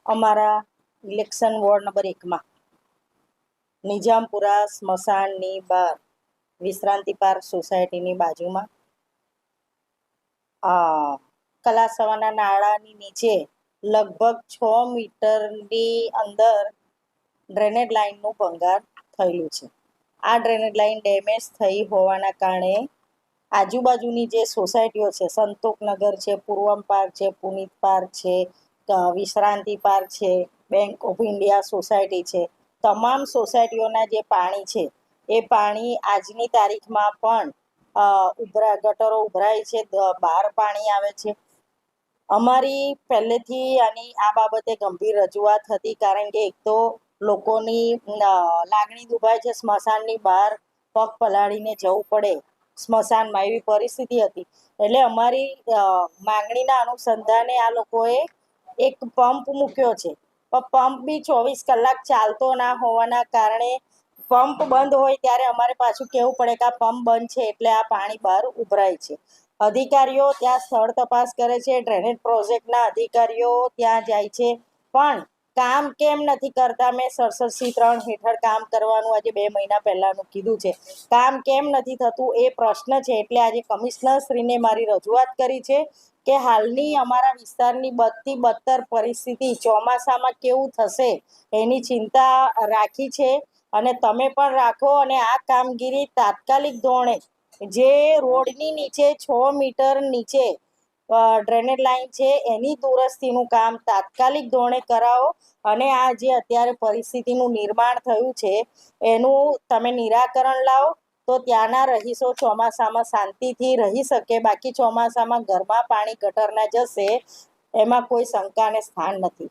અમારા election ward number 1માં નિજામપુરા સ્મશાનની બહાર Vishranti park સોસાયટીની બાજુમાં કલાસવાના નાળાની નીચે લગભગ 6 મીટરની અંદર ડ્રેનેજ લાઇનનું ભંગાર થયેલું છે. આ ડ્રેનેજ લાઇન ડેમેજ થઈ હોવાના કારણે આજુબાજુની જે સોસાયટીઓ છે, સંતોકનગર છે, પૂર્વમ પાર્ક છે, પુનિત પાર્ક છે, વિશ્રાંતિ પાર્ક છે, બેંક ઓફ ઇન્ડિયા સોસાયટી છે, તમામ સોસાયટીઓના જે પાણી છે એ પાણી આજની તારીખમાં પણ ગટરો ઉભરાય છે, બહાર પાણી આવે છે. અમારી પહેલેથી આ બાબતે ગંભીર રજૂઆત હતી, કારણ કે એક તો લોકોની લાગણી દુભાય છે. સ્મશાનની બહાર પગ પલાળીને જવું પડે સ્મશાનમાં, એવી પરિસ્થિતિ હતી. એટલે અમારી માંગણીના અનુસંધાને આ લોકોએ એક પંપ મૂક્યો છે, પણ પંપ બી 24 કલાક ચાલતો ના હોવાના કારણે પંપ બંધ હોય ત્યારે અમારે પાછું કહેવું પડે કે આ પંપ બંધ છે એટલે આ પાણી બહાર ઉભરાય છે. અધિકારીઓ ત્યાં સ્થળ તપાસ કરે છે, ડ્રેનેજ પ્રોજેક્ટના અધિકારીઓ ત્યાં જાય છે, પણ કામ કેમ નથી કરતા? મેં 67C3 હેઠળ કામ કરવાનું આજે 2 મહિના પહેલાંનું કીધું છે, કામ કેમ નથી થતું એ પ્રશ્ન છે. એટલે આજે કમિશનરશ્રીને મારી રજૂઆત કરી છે કે હાલની અમારા વિસ્તારની બદતર પરિસ્થિતિ ચોમાસામાં કેવું થશે એની ચિંતા રાખી છે, અને તમે પણ રાખો. અને આ કામગીરી તાત્કાલિક ધોરણે જે રોડની નીચે 6 મીટર નીચે ડ્રેનેજ લાઇન છે એની દુરસ્તીનું કામ તાત્કાલિક ધોરણે કરાવો, અને આ જે અત્યારે પરિસ્થિતિનું નિર્માણ થયું છે એનું તમે નિરાકરણ લાવો, તો ત્યાંના રહીશો ચોમાસામાં શાંતિથી રહી શકે. બાકી ચોમાસામાં ઘરમાં પાણી ગટરના જશે એમાં કોઈ શંકાને સ્થાન નથી.